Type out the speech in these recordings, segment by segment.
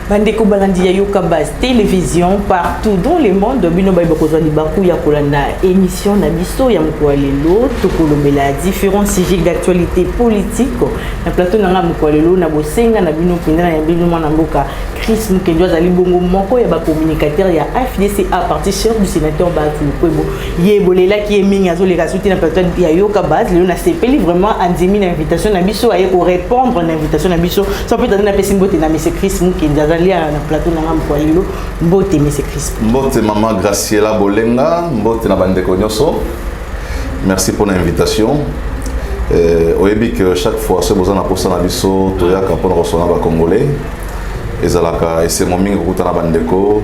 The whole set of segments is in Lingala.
Bandeko balandi ya Yoka Base télévision partout dans le monde bino ba bokozwa libaku ya kolanda émission na biso ya mkwalelo tokolobela différents sujets d'actualité politique na plateau na mkwalelo na bosenga na bino pindana ya bino na mboka Chris Mukenjo azali bongo moko ya ba communicateur ya FDC à partir chef du sénateur Batu Kwebo yebolela ki eminga zo les soutenir na plateau ya Yoka Base le na sepeli vraiment andimi na invitation na biso aye ko répondre na invitation na biso ça peut être na pesimbote na monsieur Chris Mukenjo na plateau na mkwalelo mbote monsieur Chris mbote maman Graciela Bolenga mbote na bandeko nyoso merci pour l'invitation oyebi que chaque fois ce besoin na posa na biso toyaka pour recevoir ba congolais ezalaka ese momingi kuta na bandeko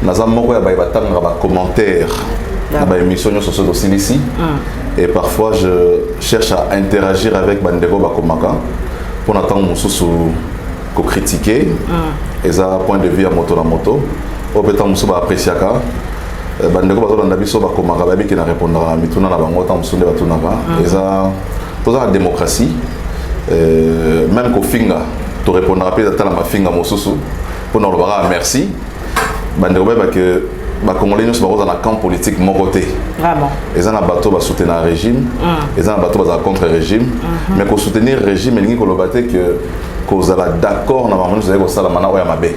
naza moko ya batanga ba commentaire na ba émission nyoso so dosilisi et parfois je cherche à interagir avec bandeko ba komaka pour attendre mususu ko critiquer eza point de vue à moto na moto o peut-être mususu ba apprécier ka bandeko bazolanda biso ba komaka ba biki na répondre à mituna na bango ta mususu batuna ba eza toza la démocratie même ko finga to répondra peut-être à la finga mususu pour nous dire merci bandeko ba que ba congolais nous baroza na camp politique mon côté vraiment eza na bato ba soutenir le régime eza na bato ba contre régime mais ko soutenir régime elingi ko lobate que cause la d'accord na maman nous allons ça la mana oya mabe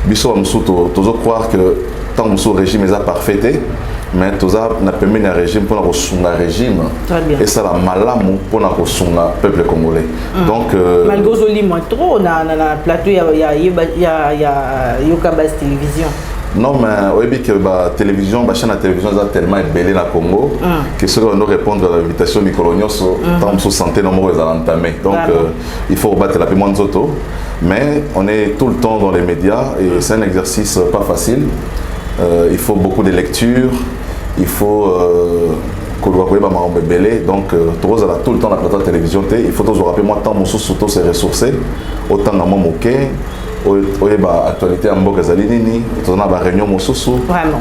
biso musuto tozo croire que tant muso régime est parfait mais toza na permis na régime pour na sunga régime et ça la malamu pour na sunga peuple congolais donc malgré zoli moi trop na plateau ya Yoka Base télévision. Non, mais oui, que la télévision, la chaîne de télévision est tellement belle dans le Congo que ceux qui nous répondent à l'invitation de Nicolognos, tant que santé, nous sommes entamés. Donc, il faut battre la paiement de auto. Mais on est tout le temps dans les médias et c'est un exercice pas facile. Il faut beaucoup de lecture, il faut que l'on voit ma belle. Donc, tout le temps la plateforme de télévision, il faut toujours rappeler moi tant mon sous-auto se ressourcer, autant dans mon moquet. Oyeba actualité amboka zali nini tozana ba réunion mosusu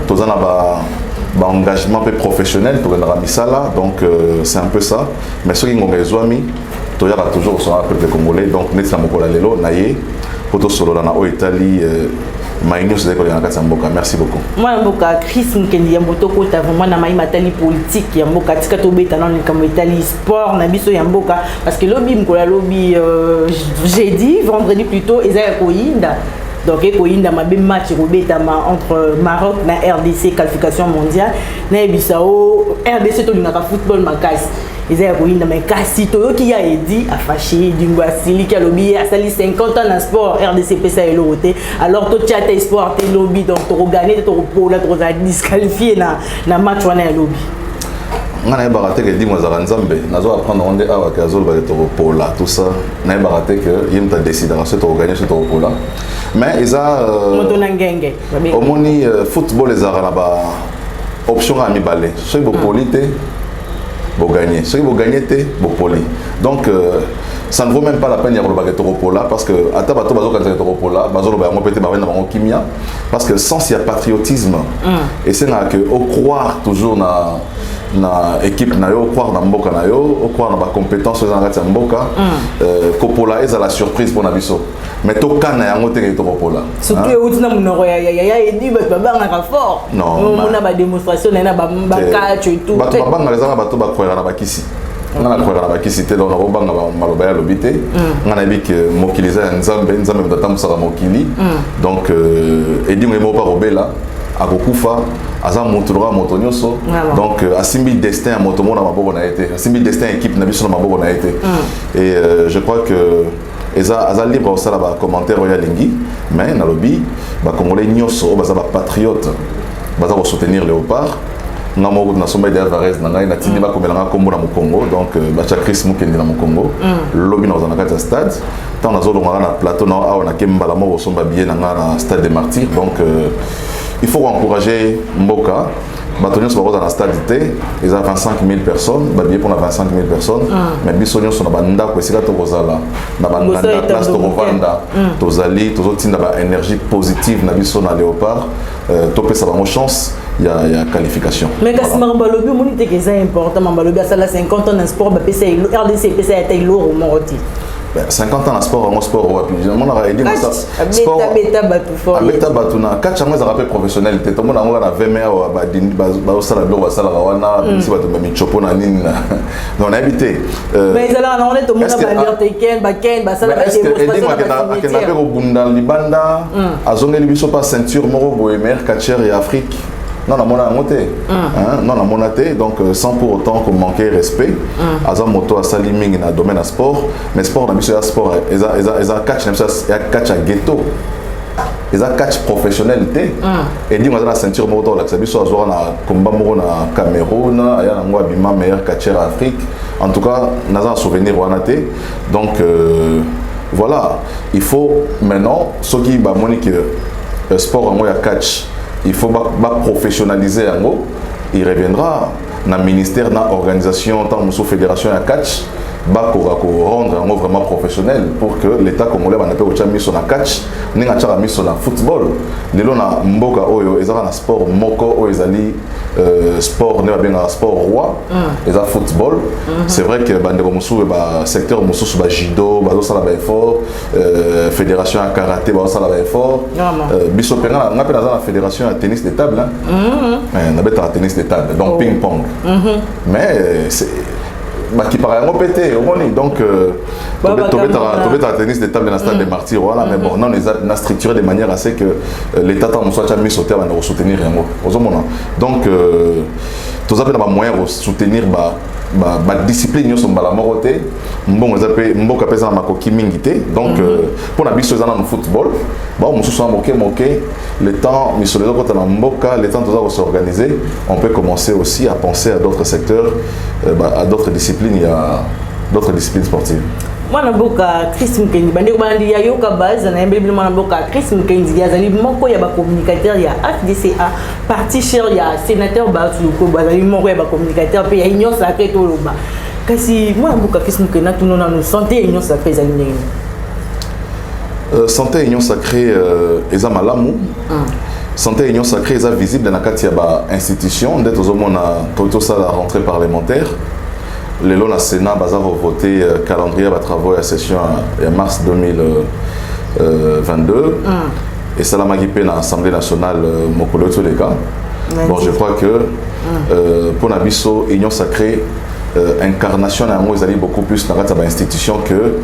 tozana ba engagement peu professionnel pour la misala donc c'est un peu ça mais ce qui ngonga ezwami toyaka toujours sur le peuple congolais donc net na mokola lelo naye poto solo na o Italie Maïno c'est quoi na mboka merci beaucoup moi mboka Chris Mukendi ya mboto kota vraiment na matali politique ya mboka tika to beta na comme Italie sport na biso ya mboka parce que lobby mkola lobby jeudi vendredi plutôt ezaya koyinda donc ekoyinda mabe match robetama entre Maroc na RDC qualification mondiale na Bissau RDC to linga football makasi ezaya koyinda mais kasi to qui a dit a fâché dingwa sili ki lobby a sali 50 ans na sport RDC pesa elote alors to chat sport te lobby donc to gagner to pola to za disqualifier na match wana ya lobby ngana barate que dit moi za nzambe nazo apprendre onde awa ka zo ba to pola tout ça na barate que yim ta décider ce to gagner ce to pola mais isa moto na ngenge omoni football ezara na ba option à mi balé ce bo polité pour gagner. Ceux qui vont gagner, pour poli. Donc, ça ne vaut même pas la peine de faire Toropola parce que, à Tabato, Toropola, parce que sans il y a patriotisme, et c'est que au croire toujours dans l'équipe, au croire dans Mboka, au croire dans la compétence de Mboka, Kopola est à la surprise pour Nabiso. Mais tout le monde est Toropola. Surtout, il y a des fort. Non, on a des démonstrations, on a des catch et tout. On a la bakisité dans la robanga malobaya lobité on a dit que mokiliza nzambe nzambe mtatamsa mokili donc edi mo pa robela akokufa aza montera motonyoso donc asimbi destin à motomo na maboko na été asimbi destin équipe na biso na maboko na été et je crois que eza libre au sala ba commentaire ya lingi mais na lobby ba congolais nyoso baza ba patriote baza ko soutenir Léopard na mo na somba de Alvarez na ngai na tini ba komelanga kombo na Congo donc bacha Chris Mukendi na Congo lobby na za na kata stade tant na zolo na plateau na awa na kembala mo somba bien na stade des Martyrs donc il faut encourager Mboka Batonios va dans la stade d'été, ils ont 25 000 personnes, bien pour 25 000 personnes, mais Bissonios sont dans la banda, quoi, c'est là, dans la place de Rovanda, Tozali, Tozoti, dans la énergie positive, na Bisson à Léopard, topé ça va mon chance, il y a qualification. Mais quand c'est Mambalobi, mon idée que c'est important, Mambalobi a ça 50 ans en sport, RDC, PCA est lourd au Moroti. 50 ans na sport en sport wapi on a dit ça sport beta batuna catch moi ça rappelle professionnel te tomona ngo na 20 heures ba sala do ba sala wana si ba to mi chopo na nini non habité mais ça on est to mona ba ken ba sala ba ke na ko bunda libanda azongeli biso pa ceinture moko boye meilleur catcheur et Afrique. Non, on a monté. Non, on a monté. Donc, sans pour autant qu'on manquait respect. Azam moto à saliming dans le domaine de sport. Mais sport, on a mis sur le sport. Ils ont catch à ghetto. Ils ont catch professionnalité. Et dit, on a la ceinture moto. Là, ça biso azora na combat moro na Cameroun. Aya na ngwa bima meilleur catcheur Afrique. En tout cas, on a un souvenir wanaté. Donc, voilà. Il faut maintenant, ceux qui ba monique sport en moi catch. Il faut professionnaliser Yango. Il reviendra dans le ministère, dans l'organisation, dans la fédération à catch, rendre Yango vraiment professionnel pour que l'État congolais ait mis sur la catch, n'a pas mis sur le football. Les gens qui mboka oyo, ils ont un sport moko, ils ont sport, sport roi, ils ont football. C'est vrai que le secteur musu judo, effort, fédération à karaté, effort. Biso penga on appelle la fédération à tennis de table, on appelle à tennis de table, donc ping pong. Mais c'est qui paraît répété donc tu as tennis de table dans le stade des martyrs voilà mais bon non on a structuré de manière à ce que l'état en soit mis sur terre pour soutenir donc tous avez un moyen de soutenir la discipline sur la moroté bon on appelle mboka pesa makoki mingité donc pour la biso dans le football bon on se soit moqué le temps mais sur les autres dans mboka le temps de s'organiser on peut commencer aussi à penser à d'autres secteurs à d'autres disciplines il y a d'autres disciplines sportives. Moi na boka Chris Mukendi bande ko bandi ya yoka base na mbele na boka Chris Mukendi ya zali moko ya ba communicateur ya FDCA parti cher ya sénateur Basu ko bazali moko ya ba communicateur pe ya union sacrée to loba kasi moi na boka Chris Mukendi na tuno na santé union sacrée zali ndenge santé union sacrée eza malamu santé union sacrée eza visible na kati ya ba institution d'être au monde tout ça la rentrée parlementaire. Le long na Sénat bazar voté calendrier à travaux à session en mars 2022 et ça l'a magipé dans l'Assemblée nationale mokolo tous les cas. Bon je crois que pour Nabiso union sacrée incarnation à moi ils allaient beaucoup plus dans la institution que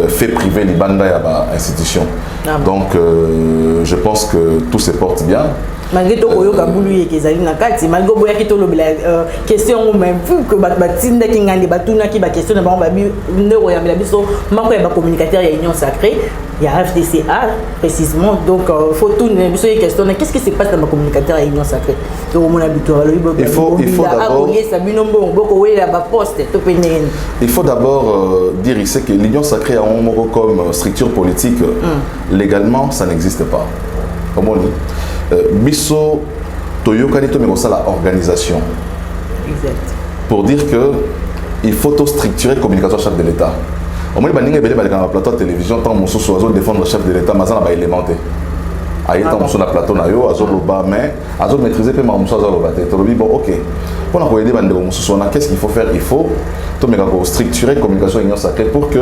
fait privé les bandes à institution. Donc je pense que tout se porte bien. Malgré tout koyoka bulu yeke ezali na kati malgré boya ki to lobela question même vu que batinda ki ngandi batuna ki ba question na bango ba bi ndeko ya biso mako ya ba communicateur ya union sacrée il y a FDCA précisément donc faut tout biso y question qu'est-ce qui se passe dans ma communicateur ya union sacrée to mona bitora lo il faut d'abord il faut d'abord dire ici que l'union sacrée a un mot comme structure politique légalement ça n'existe pas comme on dit biso toyokani to mais ça la organisation exact pour dire que il faut tout structurer communication chef de l'État au moins baninga belé ba na plateau télévision tant mon soso azo défendre chef de l'État mazana ba élémenté aïe tant sur la plateau na yo azo loba mais azo maîtriser pe ma muso azo loba te to bon OK pour na ko aider bande mon soso na qu'est-ce qu'il faut faire il faut to mais ko structurer communication union sacrée pour que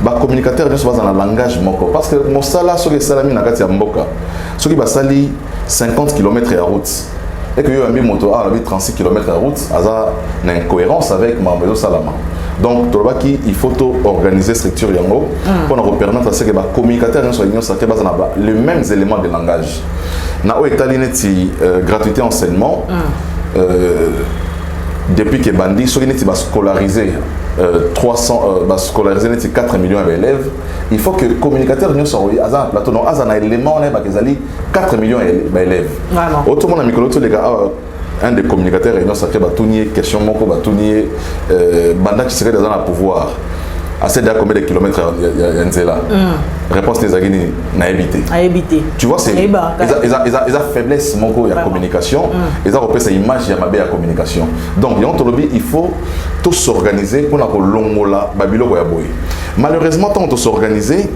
ba communicateur ne soit dans le langage moko parce que mon sala sur les salami na kati ya mboka ceux qui ba sali 50 km à route et que yo ambi moto a 36 km à route aza na incohérence avec ma maison salama donc il faut organiser structure yango pour nous permettre à ce que les communicateurs soit union sacrée basent les mêmes éléments de langage na o etalineti gratuité enseignement depuis que bandi ceux qui va scolariser 4 millions d'élèves il faut que communicateur union soit un plateau non un élément on est 4 millions d'élèves autrement na micro tous les gars un des communicateurs union sacrée va tourner question moko va tourner banda qui serait dans le pouvoir assez déjà combien de kilomètres là réponse des agini na éviter tu vois c'est ils a faiblesse moko ya communication ils a repéré cette image ya mabe ya communication donc il faut tout s'organiser pour la longola babiloko ya boy malheureusement tant on s'organiser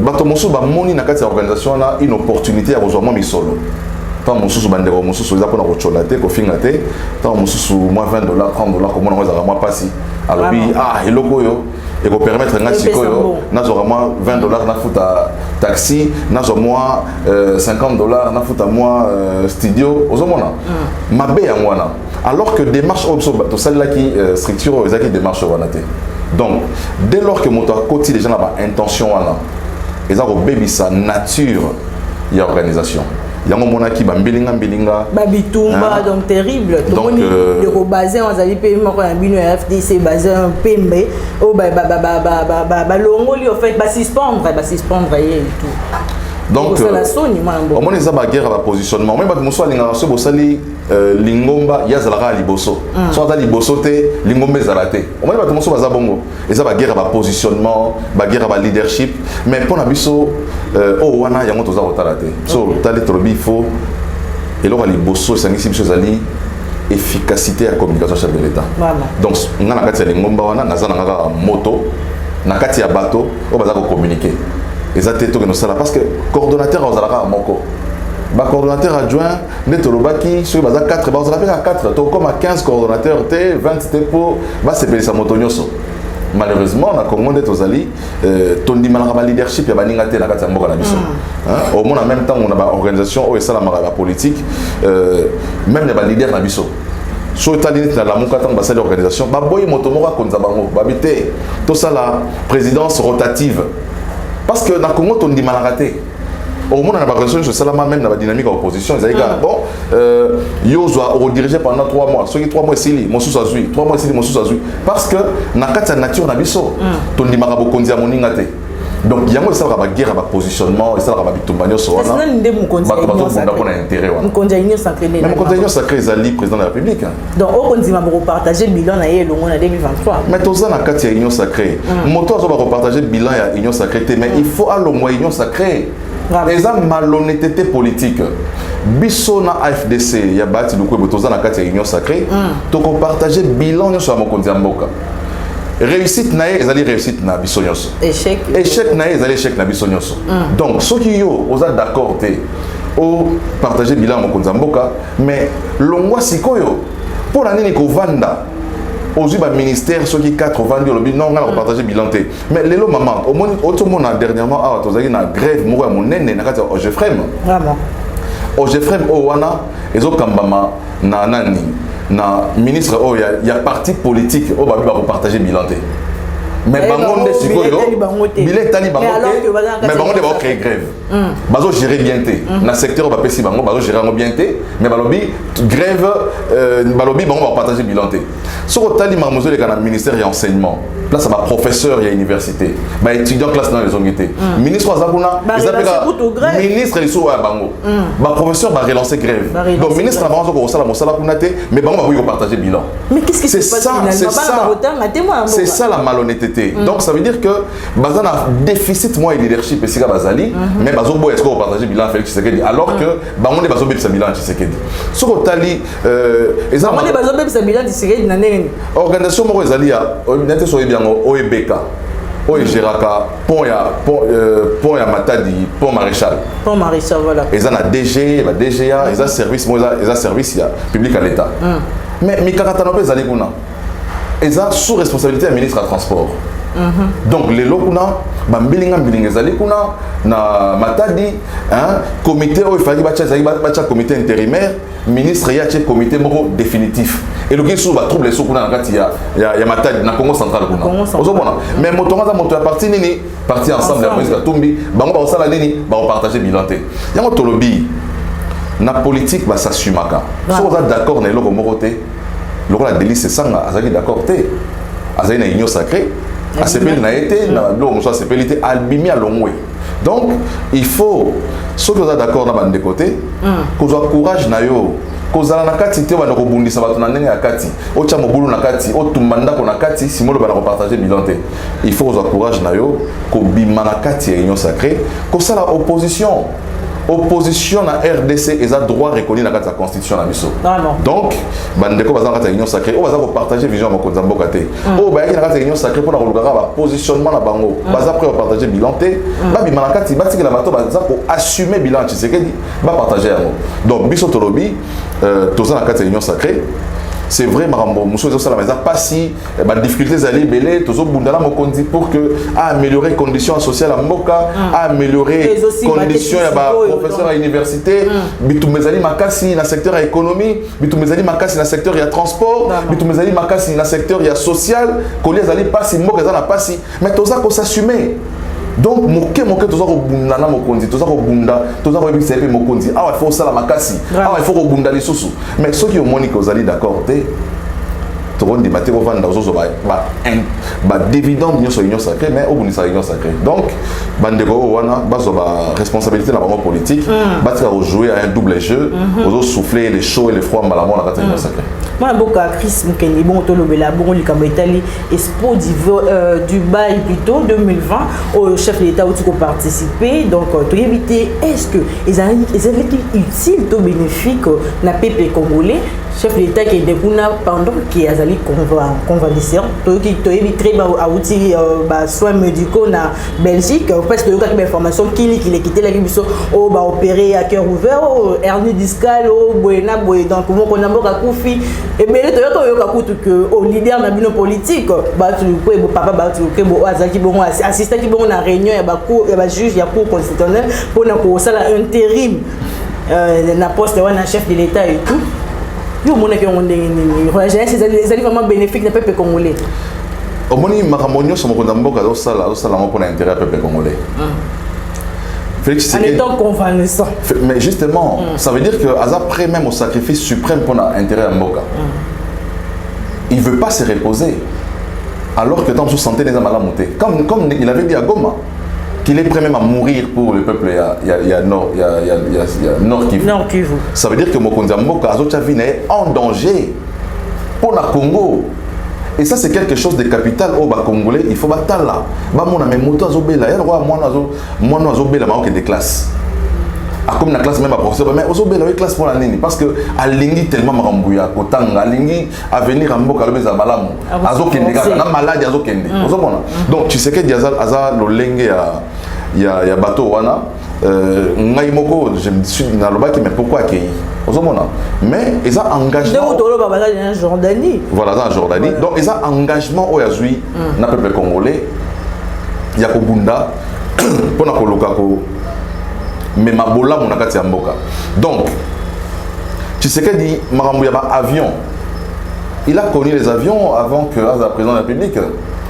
bato mosu ba moni na kati ya organisation na une opportunité à rejoindre misolo tant mosusu bandeko mosusu eza pona kochola te kofinga te tant mosusu moins $20 $30 comme on a moi passi alors eloko yo et pour permettre nga sikoyo nazo moi $20 na futa taxi nazo moi $50 na futa moi studio ozomona mabe ya ngwana alors que démarche obso to celle là qui structure ezaki démarche wana te donc dès lors que moto akoti les gens na ba intention wana ezako bebisa nature ya organisation yango monaki bambilinga babitumba donc terrible donc le basé on azali pe moko ya bino ya FDC basé un pembe o ba longoli en fait ba suspendre et tout donc au moins les baguerre à positionnement même bato moso alinga so bosali lingomba yazalaka liboso so ata liboso te lingomba ezalate au moins bato moso baza bongo eza baguerre à positionnement baguerre à leadership mais pour na biso o wana yango toza kotala te so tali trobi faut eloko liboso esangisi biso ezali efficacité ya communication chef de l'état donc nga na kati ya lingomba wana naza na kaka moto na kati ya bato o baza ko communiquer exactement to que nous ça parce que coordonnateur ozalaka moko ba coordonnateur adjoint netolobaki sur baza 4 ba ozalaka 4 to comme à 15 coordonnateurs t 20 t pour ba sepelisa moto nyoso malheureusement na Congo de tozali tondi malaka ba leadership ya baninga te na kati ya mboka na biso au moins en même temps on a ba organisation o esala mara politique même les ba leader na biso so etali neti na lamuka ntango basali organisation baboyi moto moko akonza bango babi te tosala présidence rotative parce que dans le Congo, on dit mal raté. Au moins, on a pas reçu ça même dans la dynamique de l'opposition. Ils disent bon, yo doit rediriger pendant 3 mois. Ceux qui 3 mois ici, mon sous azui, 3 mois ici, mon sous azui. Parce que dans la nature, on a biso. On dit mal raté, on dit raté. Donc il y a moi ça va guerre à positionnement et ça va bitumbanyo sur là. Mon condition sacré. Mais mon condition sacré est ali président de la République. Donc on dit ma repartager bilan na yé longo na 2023. Mais tout ça na kati ya union sacrée. Moto ça va repartager bilan ya union sacrée mais il faut à l'au union sacrée. Les malhonnêteté politique. Biso na AFDC ya bati lu ko botoza na kati ya union sacrée. To ko partager bilan sur mon condition mboka. Réussite nae ezali réussite na biso nyonso échec nae ezali échec na biso nyonso donc soki yo oza d'accord te o partager bilan mokonza mboka mais longwa sikoyo pour la nini ko vanda ozui ba ministère soki 4 vandi lobi non nga na partager bilan te mais lelo maman au moins autrement dernièrement a tozaki na grève moko ya monene na kati OGFREM vraiment OGFREM o wana ezo kambama na nani na ministre oh il y a parti politique oh ba partager bilan té mais bango nde sikoyo bilan tali bango mais bango de ba créer grève bazo gérer bien té na secteur ba pesi bango bazo gérer bien té mais balobi grève balobi bango ba partager bilan té soko tali mamozo le kana ministère et enseignement là ça va professeur et université ba étudiant classe dans les ongité ministre azakuna ministre les sous bango ba professeur va relancer grève donc ministre na bango ko sala mosala kuna té mais bango ba partager bilan mais qu'est-ce qui se passe finalement c'est ça la malhonnêteté donc ça veut dire que bazana déficit moi et leadership et sika bazali mais bazo boy est-ce qu'on partager bilan Félix Tshisekedi alors que bango ne bazo bebisa bilan Tshisekedi soko tali bango ne bazo bebisa bilan Tshisekedi na ndenge organisation moko ezali ya nete so ebiango OEBK oyo géraka pont ya Matadi pont maréchal voilà eza na DG ba DGA eza service mo eza service ya public à l'état mais mikakatano pe ezali kuna eza sous responsabilité ya ministre ya transport donc les lokuna bambilinga ezali kuna na Matadi comité oyo fali bacha comité intérimaire ministre ya che comité moko définitif et le qui sous ba trouble sous kuna na kati ya Matadi na Congo central kuna ozomona mais motonga moto ya parti nini parti ensemble ya police Katumbi bango ba osala nini ba partager bilan té yango tolobi na politique ba s'assumaka so on est d'accord na eloko moko té loko la délice c'est ça azaki d'accord té azali na union sacrée asepeli na été na lo moso asepeli té albimi alongwe donc il faut ceux qui sont d'accord na bande côté kozwa courage na yo kozala na kati te bana kobundisa bato na ndenge ya kati ocha mobulu na kati otumba ndako na kati simolo bana partager bilan te il faut kozwa courage na yo kobima na kati ya union sacrée kosala opposition na RDC et ça droit reconnu dans la constitution na biso. Donc bandeko bazanga kata union sacrée o baza ko partager vision mokonza mboka te. O ba yaki na kata union sacrée pour na kolukaka ba positionnement na bango. Baza prêt à partager bilan te. Ba bima na kati batiki la bato baza ko assumer bilan Tshisekedi ba partager yango. Donc biso tolobi toza na kata union sacrée c'est vrai marambo muso zo sala mais pas si ba difficultés ali belé tozo bundala mokonzi pour que améliorer conditions sociales à mboka, améliorer conditions ya ba professeur à université, bitumezali makasi na secteur ya économie, bitumezali makasi na secteur ya transport, bitumezali makasi na secteur ya social, kolia zali pasi mboka za na pasi, mais toza ko s'assumer. Donc moke toza ko bunda na mokonzi, toza ko bunda, toza ko ebisa pe mokonzi. Ah il faut ça la makasi. Ah il faut ko bunda lisusu. Mais ceux qui ont moni ko zali d'accord té toron di baté ko vanda ozo ba dividende nyo so union sacrée mais au bout sa union sacrée. Donc bandeko wana bazo ba responsabilité na vraiment politique, ba tra jouer à un double jeu, ozo souffler les chauds et les froids malamo na kata union sacrée. Moi, Chris Mukeni, bon, Tolobela, bon, Italie, Expo Dubaï plutôt 2020, au chef de l'État où tu peux participer. Donc, tu éviter, est-ce que ils avaient été utiles, bénéfiques, na PP congolais, chef de l'État qui est découvert pendant qu'il y a des convalescents, tu éviterais à outils soins médicaux na Belgique, parce que tu as des informations qui les quitté la Guinée, au opéré à cœur ouvert, hernie discale, au Boena, donc comment on a beaucoup Koufi. Et bien, tu as que au leader de la politique, papa, assistant qui est en réunion, il y a un juge, il y a un cour constitutionnel pour un intérim, na poste de chef de l'État et tout. Yo mona ke on c'est vraiment bénéfique na peuple congolais. Au moni makamonyo so mokonda mboka do sala pour l'intérêt du peuple congolais. Félix en étant convalescent. Mais justement, ça veut dire que Aza prêt même au sacrifice suprême pour l'intérêt à Mboka. Il veut pas se reposer. Alors que tant sous santé les amala monter. Comme il avait dit à Goma qu'il est prêt même à mourir pour le peuple il y a Nord Kivu. Ça veut dire que Mokonza Mboka Azochavine est en danger pour le Congo. Et ça c'est quelque chose de capital au Congolais, il faut battre là. Ba mon ami moto azobela, il roi moi azobela maoke des classes. A comme la classe même à professeur mais azobela une classe pour la nini parce que alingi tellement marambuya kotanga alingi à venir à Mboka lobeza malamu. Azokende na maladie azokende. Ozomona. Donc tu sais que Diazal Aza lolenge ya bateau wana ngai moko je me suis na lobaki mais pourquoi accueillir mais ils ont engagement en Jordanie. Voilà, en Jordanie. Donc ils ont engagement au Yazui na peuple congolais ya ko bunda pona ko lokako mais mabola monakati ya mboka. Donc tu sais que dit marambu ya ba avion. Il a connu les avions avant que Aza président de la République.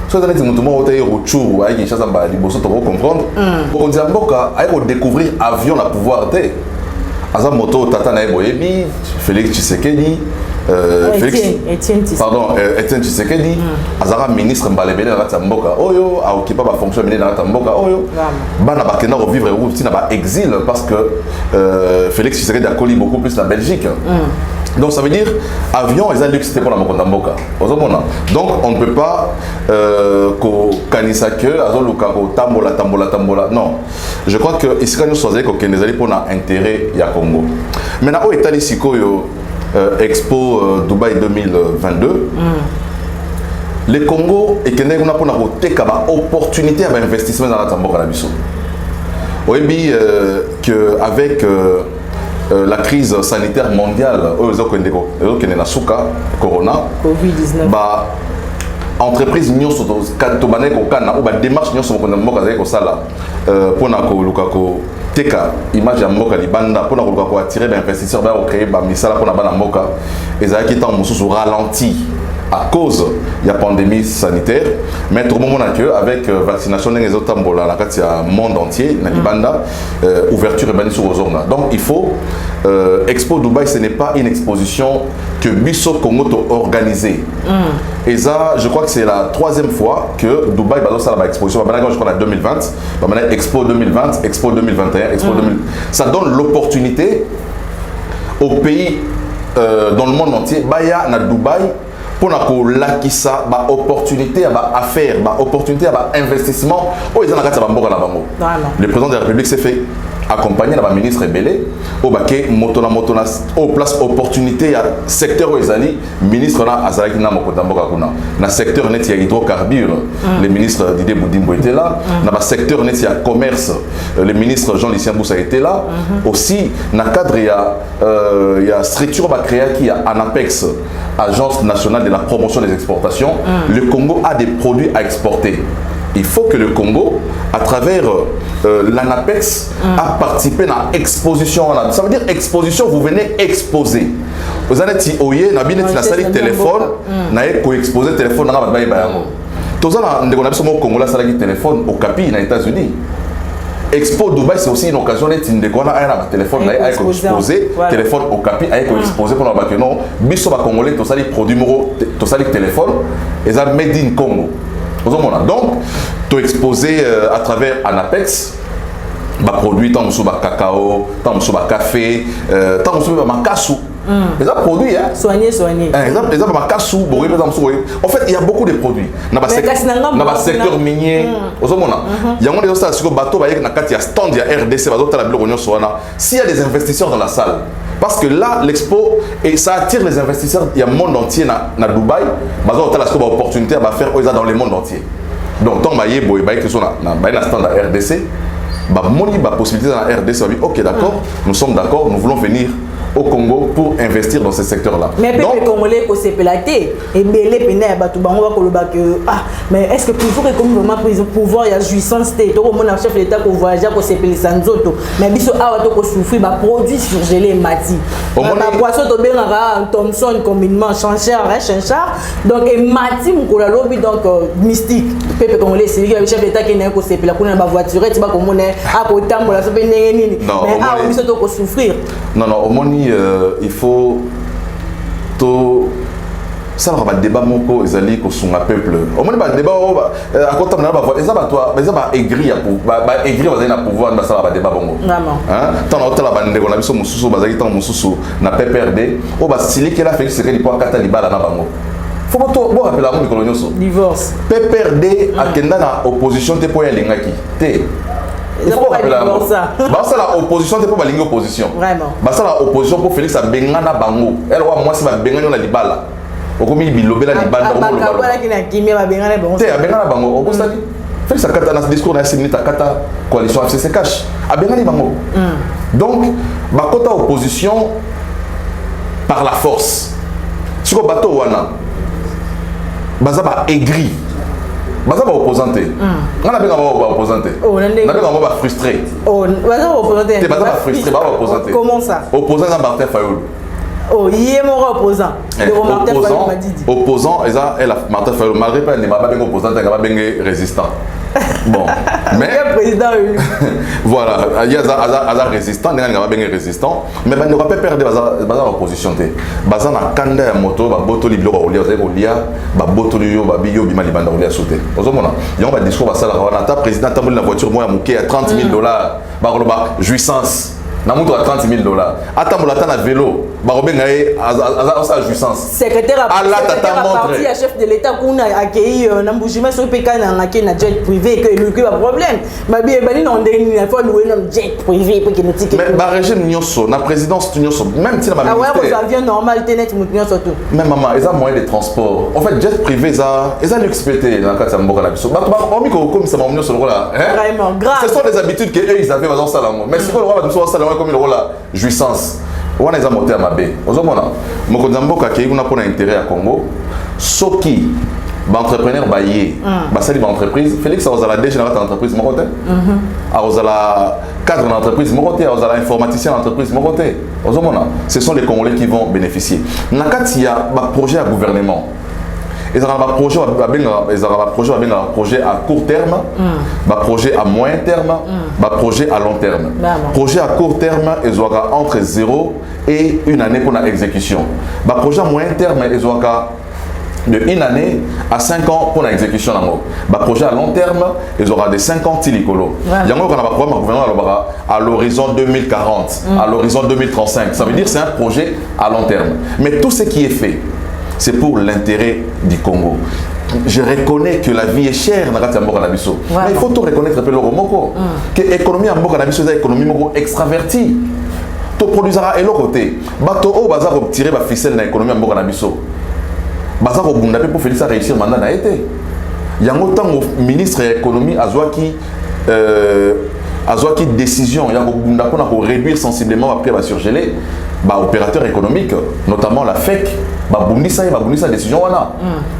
Soit dans les mouvements où il y a retour avec Kinshasa ba liboso to comprendre. Pour dire mboka ay ko découvrir avion la pouvoir té. Aza moto tata na boyebi Félix Tshisekedi Etienne Tshisekedi azara ministre mbalebele na mboka oyo a occupé ba fonction menée na mboka oyo bana bakenda revivre route na ba exil parce que Félix Tshisekedi a collé beaucoup plus la Belgique. Donc ça veut dire avion ils ont luxe pour la Mokonda Mboka. Donc on ne peut pas kanisa que azoluka ko tambola. Non. Je crois que ici quand nous sommes que nous allons pour intérêt ya Congo. Maintenant au État sikoyo Expo Dubaï 2022. Le Congo et que nous avons pour teka ba opportunité à investissement dans la Mboka la biso. Oui que avec la crise sanitaire mondiale, Corona, Covid-19, entreprise nous sommes démarche nous sommes pour teka image ya mboka libanda pour attirer des investisseurs pour créer misala pour bana mboka ezaki tant mususu ralenti à cause de la pandémie sanitaire, mais tout le monde a que avec vaccination les autres tambola la carte monde entier na libanda ouverture et sur aux orna. Donc il faut Expo Dubaï, ce n'est pas une exposition que Bisso Congo a organisée. Et ça, je crois que c'est la 3e fois que Dubaï va faire l'exposition. Je crois en 2020, Expo 2020, Expo 2021, Expo 2000. Ça donne l'opportunité aux pays dans le monde entier, Baya na Dubaï, pour la opportunité à affaires, opportunité à investissement. Le président de la République s'est fait accompagné la ministre Belé au baquet motona au place opportunité à secteur Ezali ministre là Azalaki na mokotamboka kuna na secteur net ya hydrocarbures le ministre Didier Boudimbo était là na secteur net ya commerce le ministre Jean-Lucien Boussa était là aussi na cadre il y a structure ba créa qui a Anapex Agence nationale de la promotion des exportations le Congo a des produits à exporter. Il faut que le Congo, à travers l'ANAPEX, a participé à l'exposition. Ça veut dire exposition, vous venez exposer. Vous avez dit, oye, na bien na sali téléphone, na ko exposer téléphone na ba ba. Tout ça na ndeko na biso mo Congo la sali téléphone au Capi na États-Unis. Expo Dubaï c'est aussi une occasion d'être ndeko na un téléphone na ko exposer téléphone au Capi a ko exposer pour ba que non biso ba congolais to sali produit moro to sali téléphone et ça made in Congo. Donc, tu es exposé à travers Anapex, bah produit tant de cacao, tant de café, tant de macassou. Les produits, hein? Soigner. Exemple, macassou, en fait, il y a beaucoup de produits. Dans le secteur minier, il y a des gens qui bateau, il y a stand, il y a RDC, s'il y a des investisseurs dans la salle. Parce que là, l'expo, et ça attire les investisseurs, il y a le monde entier à Dubaï, il y a une opportunité à faire dans le monde entier. Donc, tant que vous avez un stand à RDC, il y a une possibilité dans la RDC, ok, d'accord, nous sommes d'accord, nous voulons venir au Congo pour investir dans ce secteur-là. Mais les Congolais qui se pélaté et les pénèbres mais est-ce que pour que comme vraiment pouvoir il y a jouissance tout le monde chef de l'État pour voyager pour se péler sans auto mais biso a to ko souffrir ba produits surgelés mati ba poisson to benga Thomson communément chancheur donc et mati mkola lobi donc mystique peuple congolais c'est le chef de l'État qui n'est ko se péler kuna ba voiturette ba ko mona a ko tambola so benga nini mais a biso to ko souffrir non au moins il faut tout ça va débat moko ezali ko sunga peuple au moins ba débat à côté na ba ça va toi mais ça va aigrir ba aigrir va na pouvoir ba ça va débat bongo hein tant autant la bande on a biso mususu bazaki tant mususu na PPRD o ba sili que la fait c'est que pour kata libala na bango faut pas toi bon rappeler la monde kolonioso divorce PPRD akenda na opposition te po ya lingaki te. Il faut rappeler ça. C'est la opposition, c'est pas la opposition. Vraiment. C'est la opposition pour Félix à Bengana Bango. Elle voit moi, c'est ma Bengana Libala. Au comme il bilobé la Libala. Bengana Bango. Au Bostani. Félix a Kata dans ce discours, il a signé ta Kata coalition FCC cash. À Bengana Bango. Donc, ma quota opposition par la force. Sur le bateau, Wana. Bazaba aigri. Baza ba opposanté. On a bien opposanté. On a bien frustré. Oh, baza opposanté. Baza frustré, ba opposanté. Comment ça? Opposant à Martin Fayoul. Oh, il est mon opposant. Opposant, elle a Martin Fayoul malgré pas n'est pas bien opposant, elle est pas bien résistant. Bon, mais président voilà, il y a un résistant, il y a bien résistant, mais ne va pas perdre bazar opposition té. Bazar na kanda ya moto ba boto liblo ba olia olia ba boto liyo ba biyo bima libanda olia sauter. Ozomona, il y a un discours ba sala wana ta président tambouli la voiture moi muké à $30,000 ba roba jouissance. Na muto à $30,000. Atambola ta na vélo ba robenga sa jouissance. Secrétaire parti à chef de l'État qu'on a accueilli n'embouchement sur PK na jet privé que le problème. Ma bien bani non dernier fois louer un jet privé pour que nous ticket. Mais ba régime nyonso na présidence nyonso même si na ba ministère. Ah ouais, avion normal tenet mutnyo surtout. Même maman, ils ont moyen de transport. En fait, jet privé ça, ils ont l'exploité dans le cas de Mboka na biso. Ba omi ko comme ça mamnyo sur le là. Vraiment grave. Ce sont des habitudes que eux ils avaient dans ça là. Mais si on le roi biso ça là comme le rôle la jouissance. On a monté à Mabé. Ozomona, Mokozamboka qui a un intérêt à Congo. Soki, entrepreneur baillé, c'est une entreprise. Félix a la dégénérate d'entreprise, mon côté. A la cadre d'entreprise, mon côté. A la informaticien d'entreprise, mon côté. Ozomona, ce sont les Congolais qui vont bénéficier. Nakati, il y a un projet à gouvernement. Ils ont un projet à court terme, un projet à moyen terme, un projet à long terme. Projet à court terme, ils ont entre 0 et 1 année pour l'exécution. Un projet à moyen terme, ils ont de 1 année à 5 ans pour l'exécution. Un projet à long terme, ils auront de 5 ans tilicolo. Il y a un programme gouvernement à l'horizon 2040, à l'horizon 2035. Ça veut dire que c'est un projet à long terme. Mais tout ce qui est fait, c'est pour l'intérêt du Congo. je reconnais que la vie est chère dans la mboka na biso. Voilà. Mais il faut tout reconnaître peu le moko que l'économie en mboka na biso est une économie moko extravertie. To produisera et l'autre côté. Bato o bazar tirer ba ficelle dans l'économie en mboka na biso. Bazar ko bunda pour Félix réussir mandat na été. Yango tango ministre de l'économie azwaki décision ya ko bunda pour réduire sensiblement après ba surgeler ba opérateur économique notamment la FEC ba bundisa décision wana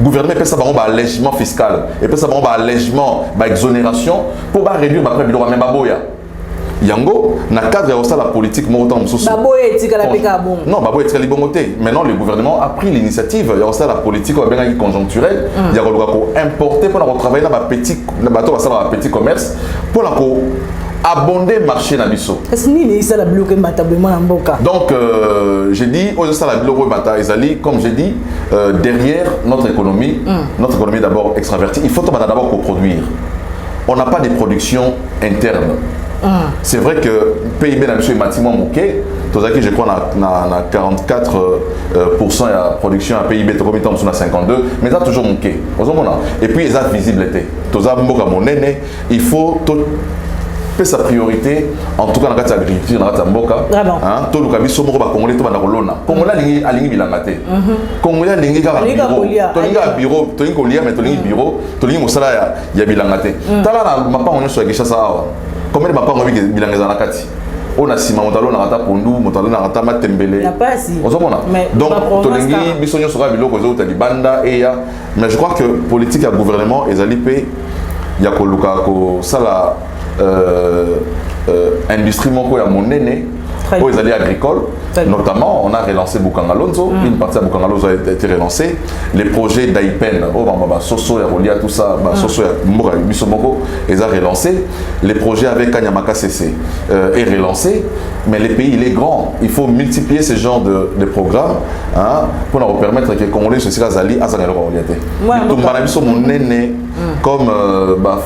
gouvernement peut ça ba allègement fiscal et peut ça ba allègement ba exonération pour ba réduire ba après biloko même ba boya yango na cadre de la politique montant baboya etika la peka bon non baboya etika libongoté maintenant le gouvernement a pris l'initiative il y a aussi la politique conjoncturelle il y a ko importer pour travailler dans ba petit bateau ba petit commerce pour la ko abonder marché na biso. Est-ce ni ça la bloquer matablement en boka. Donc j'ai dit aux ça la bloquer mata ezali comme j'ai dit derrière notre économie d'abord extravertie, il faut d'abord produire. On n'a pas de production interne. C'est vrai que PIB na biso est bâtiment moqué, tout ça qui je crois na 44% de production à PIB to combien on a 52 mais ça toujours moqué. Et puis ils ont visibilité. Tout ça mboka monene, il faut sa priorité en tout cas dans l'agriculture dans mboka hein tout le kabiso moko ba congolais to bana kolona congolais alingi bilanga te congolais alingi ka bureau to lingi kolia mais to lingi bureau to lingi mosala ya bilanga te tala na mapa on so yakisha sawa combien de mapa on bi bilanga za nakati on a sima motalo na kata pondu motalo na kata matembele na pasi ozomona donc to lingi biso nyo so ka biloko zo ta libanda et ya mais je crois que politique ya gouvernement ezali pe ya koluka ko sala industrie moko ya monene aux alliés agricoles notamment on a relancé Bukangalonzo une partie de Bukangalonzo a été relancée les projets d'Aipen Soso et Rolia tout ça Soso et Bisomoko ils ont relancé les projets avec Kanyamaka CC est relancé mais les pays il est grand il faut multiplier ce genre de programmes hein, pour leur permettre que les Congolais se soient alliés à Zanelo Roliate tout Manabiso monene comme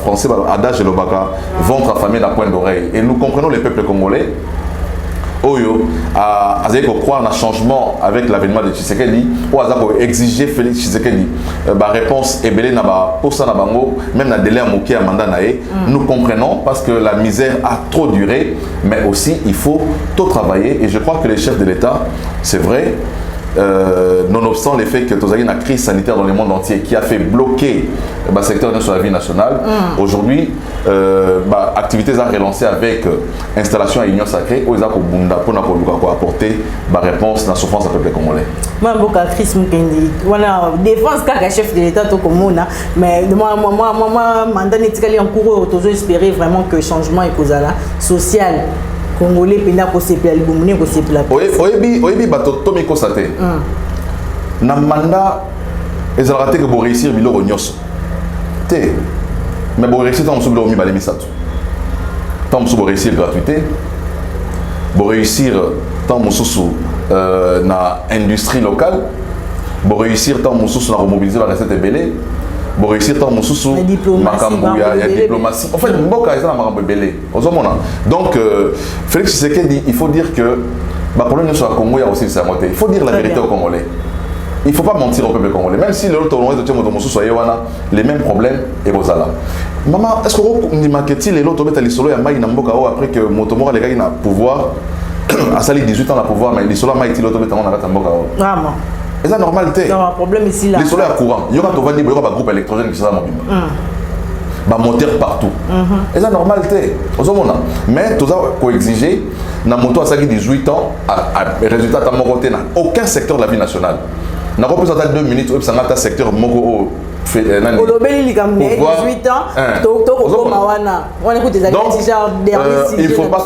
français adage et Lobaka ventre affamé la pointe d'oreille et nous comprenons les peuples congolais Oyo a croire en un changement avec l'avènement de Tshisekedi ou a exiger Félix Tshisekedi ba réponse est belle na ba posa na bango même na délai à moquer à mandat naé nous comprenons parce que la misère a trop duré mais aussi il faut tout travailler et je crois que les chefs de l'État c'est vrai nonobstant les faits que tu as une crise sanitaire dans le monde entier qui a fait bloquer le secteur de la vie nationale, aujourd'hui, activités à relancer avec installation à l'Union sacrée, aux pour apporter la réponse à la souffrance du peuple congolais. Moi, je suis Mukendi. Voilà, défense quand chef de l'État tout comme mais moi, mandat n'est en cours, toujours espérer vraiment que le changement est social. Congolais pena ko sepla libumune ko sepla oyebi bato tomi ko sate na manda ezalaka te que bo réussir biloko nyonso te mais bo réussir tant musubu mi balemi sato tant musubu réussir gratuité bo réussir tant mususu na industrie locale bo réussir tant mususu na remobiliser la recette belé pour réussir tant mon sous makambu il y a diplomatie en fait mboka ezana makambu belé ozomona donc Félix Tshisekedi il faut dire que bah problème sur le Congo il y a aussi ça monter il faut dire la vérité aux Congolais il faut pas mentir au peuple congolais même si l'autre on est de mon sous les mêmes problèmes et bozala maman est-ce que vous ni marketing les l'autre mettre les solo ya mai na mboka après que motomora les gars il a pouvoir à sali 18 ans à pouvoir mais les solo mai il l'autre mettre on a mboka vraiment. Et ça normal t'es. Non, problème ici là. Les solaires à courant. Il y aura ton il y aura un groupe électrogène qui sera mobile. Bah moteur partout. Et ça normal t'es. Mais tout ça qu'on exiger, na moto à 18 ans, résultat à mon côté, aucun secteur de la vie nationale. N'a pas besoin de 2 minutes où ça n'a pas secteur moko. Au lobby, il y a 18 ans, il faut pas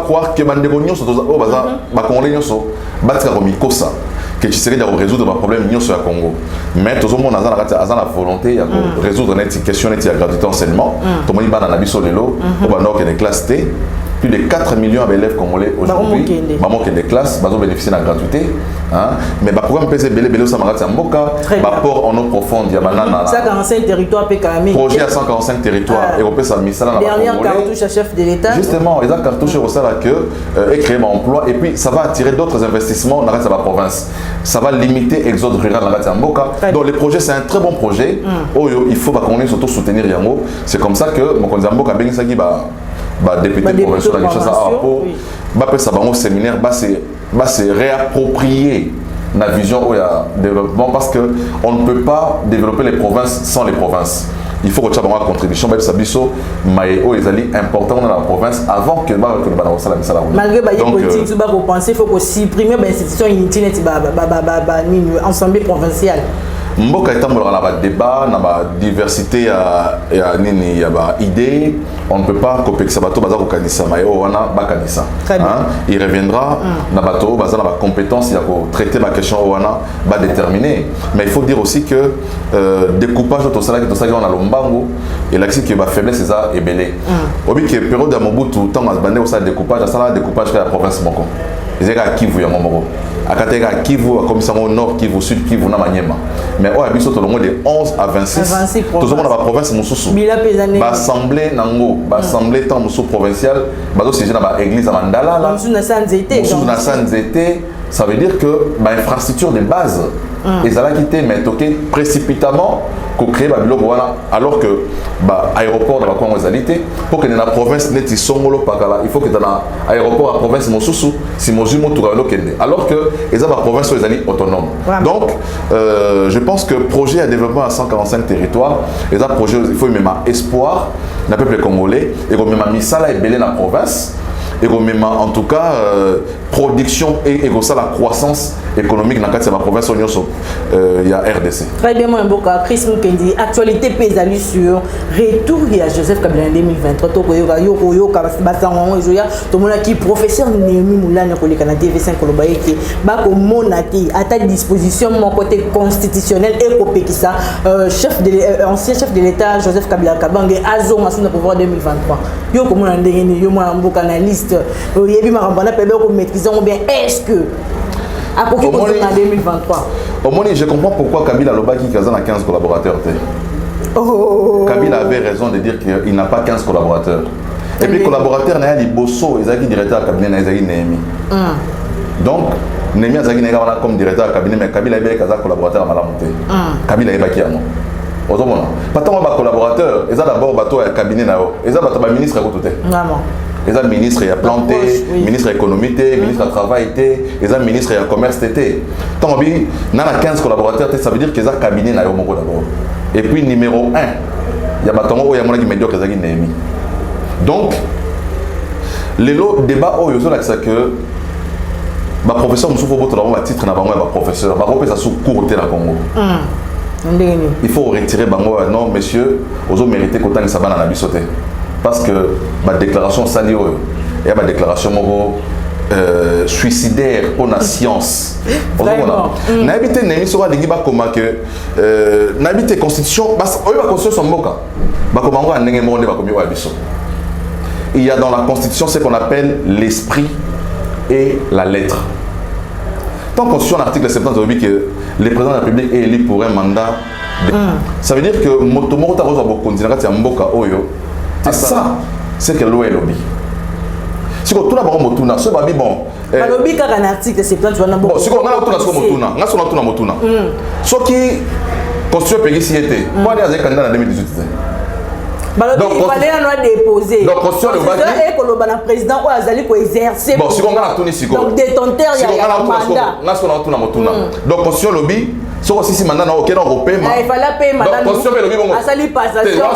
croire que Bandegonion sont au bazar, Bakonléon sont battre comme Kosa. Que tu serais de résoudre le problème sur le Congo. Mais tout le monde a la volonté de résoudre une question de gratuité enseignement. Tout le monde a un avis sur les lots, on va dans les classes T. plus de 4 millions d'élèves congolais aujourd'hui. Maman qui des classes, ils bénéficient de la gratuité. Mais le programme PC Belé ça m'a Mboka, port en eau profonde, il y a banana. 145 territoires PKM. Projet à 145 territoires. Et on peut s'amuser ça dans la dernière cartouche à chef de l'État. Justement, les cartouches au sein que créer un emploi et puis ça va attirer d'autres investissements dans la province. Ça va limiter l'exode rural dans la Mboka. Donc le projet c'est un très bon projet. Il faut qu'on surtout soutenir Yango. C'est comme ça que mon candidat Mboka Bengisaki député provincial au séminaire va se réapproprier la vision au développement parce qu'on ne peut pas développer les provinces sans les provinces. Il faut que tu aies une contribution, mais c'est important dans la province avant que malgré les politiques, il faut penser qu'il faut supprimer les institutions inutiles ensemble provincial. Mboka est un débat, la diversité, il y a idée. On ne peut pas copier que ça bateau bazar au Kanissa, mais il reviendra na bateau bazar la compétence, il y a traiter ma question va déterminer. Mais il faut dire aussi que découpage de tout ça on a lombango et l'axe qui va faiblesse c'est ça est belé. Obi que période à Mobutu temps à bandé ça découpage ça découpage de la province Moko. Ils étaient à Kivu, à Kivu, à Commission Nord, Kivu, Sud, Kivu, na Maniema. Mais au Abisso, tout le monde de 11 à 26. Tout le monde dans la province Moussoussou. L'assemblée Nango, l'assemblée tant Moussou provincial, c'est l'église à Mandala. Moussou Nassan Zété, ça veut dire que l'infrastructure de base, ils allaient quitter, mais toqué précipitamment pour créer alors que l'aéroport de la Congo pour que dans la province il faut que dans l'aéroport de la province Moussoussou si Mozumo alors que les provinces sont autonomes. Donc je pense que le projet à développement à 145 territoires, les projets il faut même espoir d'un peuple congolais et même misala et belé dans la province et même en tout cas production et ça la croissance économique dans la province il y a RDC. Très bien, mon beau Chris Mukendi, actualité pesali sur retour à Joseph Kabila en 2023. Tout le monde qui professeur Némi Moulane pour les Canadiens TV5 Kolobaïki, à ta disposition mon côté constitutionnel et Kopekisa, ancien chef de l'État Joseph Kabila Kabange Azon à son pouvoir 2023. Yo comme on a ndengeni yo moi un analyste yebi marambana pebe ko maîtriser ou bien est-ce que à quoi en 2023 au moins je comprends pourquoi Kabila Lobaki Kazan a 15 collaborateurs. Kabila avait raison de dire qu'il n'a pas 15 collaborateurs. Et puis collaborateurs n'a les bosso ezaki directeur cabinet na ezaki Némi. Donc Némi ezaki na comme directeur cabinet mais Kabila avait Kazan collaborateur à Malamonté. Kabila ebaki amo. Pas tant de collaborateurs, ils ont d'abord un cabinet, ils ont un ministre à côté. Ils ont un ministre qui a planté, ministre de l'économie, ministre du travail, ils ont un ministre du commerce. Tant que nous avons 15 collaborateurs, ça veut dire qu'ils ont un cabinet d'abord. Et puis numéro 1, il y a un qui m'a dit que Némi. Donc, le débat, c'est que le professeur Moussou Fobo, le titre n'a pas de professeur, il sous cours de la Congo. Il faut retirer Bango. Non, monsieur, vous méritez qu'autant que ça va dans la bisoté. Parce que ma déclaration salio et ma déclaration suicidaire pour la science. N'habitez n'est pas de Giba comme que n'habitez constitution parce que la constitution moka. Bakomango a n'engagé monde bakomi wa biso. Il y a dans la constitution ce qu'on appelle l'esprit et la lettre. Tant constitution l'article 70 dit que le président de la République est élu pour un mandat. Ça veut dire que Motomoro Tarozo Bokonzi na Mboka Oyo. C'est ça, c'est que l'eau est lobby. Si on tourne à Motuna, ce babi bon. Lobby car un article 70 tu vas bon. Si on a tourné à Motuna, on a tourné à Motuna. Ce qui constitue pays si était. Moi j'ai un candidat en 2018. Donc il fallait un déposer. Donc constitution le babi. Et que le président ou Azali ko exercer. Bon, si on a tourné si donc détenteur il y a un mandat. On a tourné à Motuna. Donc constitution lobby. Si maintenant on européen, il fallait payer madame. À sa passation.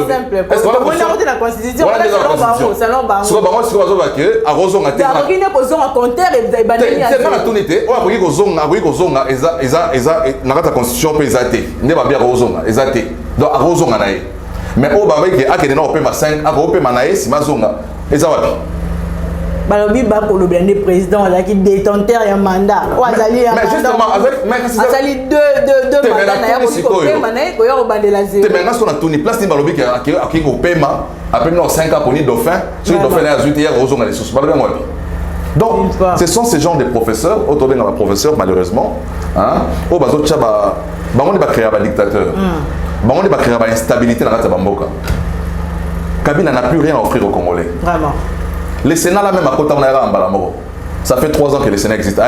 Simple. Est-ce que on a la constitution? On a salon bango. Soit bango si on va que arroson a été. Donc il n'est pas besoin de compter et vous avez banni. C'est pas la tout été. On a pris kozonga, eza na ta constitution peut exaté. Ne va bien arrosonga, exaté. Donc arrosonga nae. Mais au baba que a que na opé ma 5, a opé ma nae si mazonga. Eza wapi? balobi bakolo blende président la qui détenteur un mandat ou azali mais justement avec azali deux mandats na ya ko pema na ko ya obandela zéro te maintenant son atuni place ni balobi ki ko pema après non 5 ans pour ni dauphin sur dauphin na azuti ya rozo na les sous balobi moi. Donc ce sont ces genres de professeurs autour de professeurs malheureusement hein au bazo tchaba bango ba créer ba dictateur bango ba créer ba instabilité na kata bamboka. Kabila n'a plus rien à offrir aux Congolais. Vraiment. Le Sénat là même à côté ça fait 3 ans que le Sénat existe.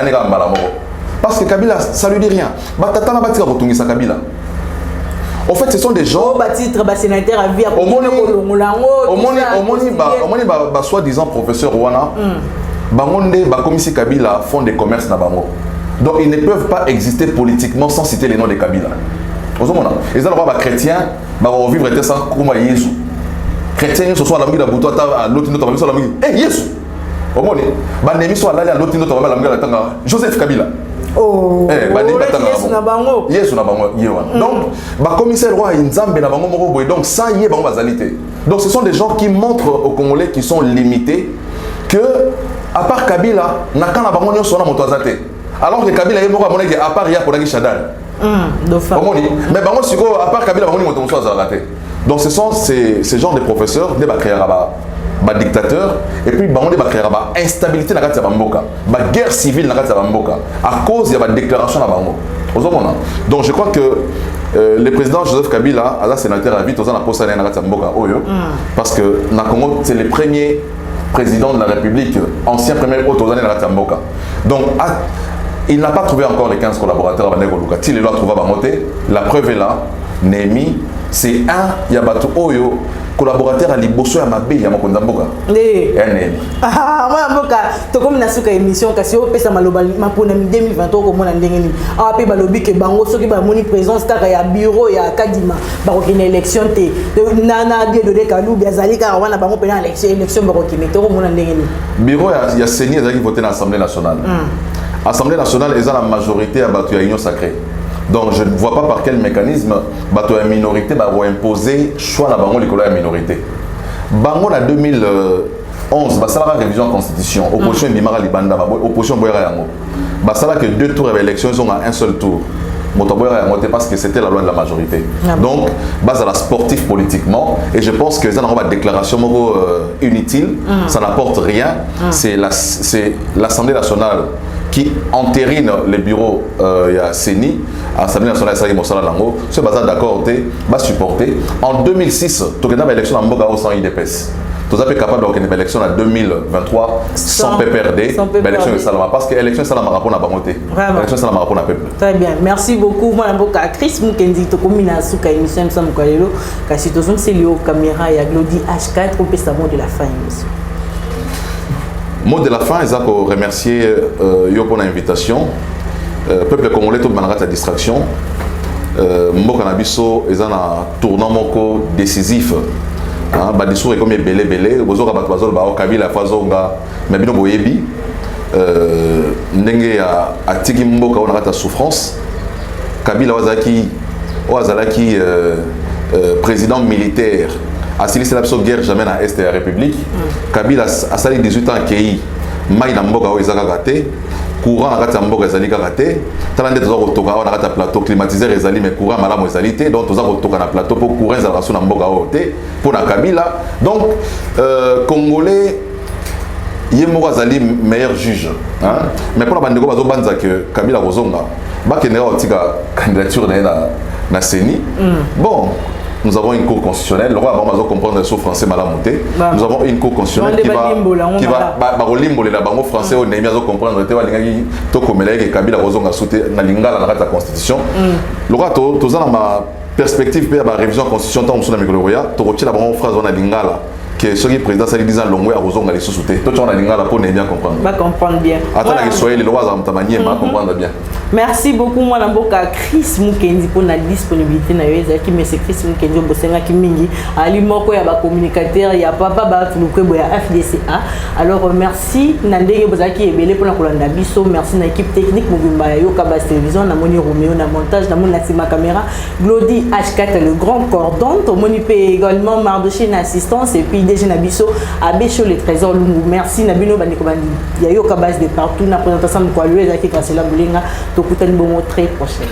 Parce que Kabila, ça lui dit rien. Kabila. En fait, ce sont des gens. Sénateur à vie à soi-disant professeur Rwanda. Commissi Kabila font des commerces na bango. Donc ils ne peuvent pas exister politiquement sans citer les noms de Kabila. Ils ont des chrétiens, ils vont vivre sans comme Jésus. Chrétien ce soit la musique d'Abuto à l'autre note la musique eh Yesu omoni bandemi soit là à l'autre note la musique tanga Joseph Kabila oh bandemi tanga Yesu na bango yewa donc ba commissaire roi Nzambe na bango moko boy donc ça yé bango bazalité donc ce sont des gens qui montrent aux Congolais qui sont limités que à part Kabila na kana bango nyonso na moto azate alors que Kabila yé moko amonaki à part ya pour Shadal omoni mais bango siko à part Kabila bango ni moto moso azate. Donc ce sont ces genres de professeurs, des dictateurs, et puis des instabilité dans la Bamboka, guerre civile dans la Bamboka, à cause de la déclaration dans la Bamboka. Donc je crois que le président Joseph Kabila, à la sénateur, a vite aux poste dans la Bamboka, parce que Nakongo, c'est le premier président de la République, ancien premier haut dans la Bamboka. Donc il n'a pas trouvé encore les 15 collaborateurs à Banegoluka. Il l'a trouvé à Bamoté, la preuve est là, Némi. C'est un Yabato Oyo collaborateur à Liboso Yamabe Yamakonda Mboka. Ah, moi Mboka, to comme na suka émission kasi o pesa maloba mapona 2023 comme on ndengeni. Ah pe balobi ke bango soki ba moni présence kaka ya bureau ya Kadima ba ko kine élection te. Nana de Kalou biazali ka wana bango pena élection ba ko kine to comme on ndengeni. Bureau ya Seigneur qui voté dans l'Assemblée nationale. Assemblée nationale est la majorité à Batu ya Union sacrée. Donc je ne vois pas par quel mécanisme la minorité va imposer choix la bango l'école la minorité. Bango en 2011, ça la révision de la constitution, opposition bimara libanda, opposition boyara yango. Ça que 2 tours d'élection ils ont un seul tour. Parce que c'était la loi de la majorité. Donc, base à la sportif politiquement, et je pense que ça n'a pas de déclaration inutile, ça n'apporte rien. C'est l'Assemblée nationale qui entérine les bureaux à CENI, l'Assemblée nationale de Mossala Lango, ce bazar d'accord va supporter. En 2006, tu as une élection en Mboga sans IDPS. Tu as capable d'organiser une élection en 2023 sans PPRD, l'élection de Salama. Parce que l'élection de Salama rapporte à Bamoté. L'élection de Salama rapporte à Peuple. Très bien, merci beaucoup. Moi, je Chris Mukendi, tu as suka émission de Samukalelo, kasi tu es lié aux caméras et à Glody H4 pour le mot de la fin. Mot de la fin, je veux remercier Yo pour l'invitation. Peuple congolais, tout le monde a distraction. Mboka Nabiso est un tournant décisif. Ba discours est comme belé bozoka bato bazol ba Kabila fazonga mais bino boyebi ndenge ya atiki mboka on a souffrance Kabila wazalaki président militaire a silisi la guerre jamais na est de la République Kabila a sali 18 ans accueilli mai na mboka o ezaka raté courant na kati mboka ezali raté talande toza kotoka on a plateau climatiseur ezali mais courant malamu ezali te donc toza kotoka na plateau pour courant ezala na mboka o te pour na Kabila donc congolais yemo azali meilleur juge hein mais pour la bande ko bazo banza que Kabila kozonga ba kenera otika candidature na CENI bon. Nous avons une cour constitutionnelle, le roi va comprendre le français malamonté. Nous avons une cour constitutionnelle qui va limboler la banque français au Némia comprendre que Kabila Rozonga sauté dans l'ingala dans la constitution. Le roi tout ça dans ma perspective pour la révision de la constitution tant que nous avons tu retiens la banque phrase dans l'ingala que ce qui est président ça dit disant longue à Rozonga les sous-sauter. Toi tu as l'ingala pour Némia comprendre. Va comprendre bien. Attends que soyez les lois à ta manière comprendre bien. Merci beaucoup moi namboka Chris Mukendi pour la disponibilité na yo ezaki mais c'est Chris Mukendi bosenga ki mingi ali moko ya ba communicateur ya papa ba tuluke boya FDCA. Alors merci na ndenge bozaki ebele pour na kolanda biso, merci na équipe technique mobimba yo Kabas télévision na moni Roméo na montage na moni na ma caméra Glody H4 le grand cordon to moni pe également Mardoché na assistance et puis déjà na biso Abécho le trésor Lungu. Merci na bino bandi ko bandi ya yo Kabas de partout na présentation de quoi lui ezaki Kasela Bulinga. Donc, très prochaine.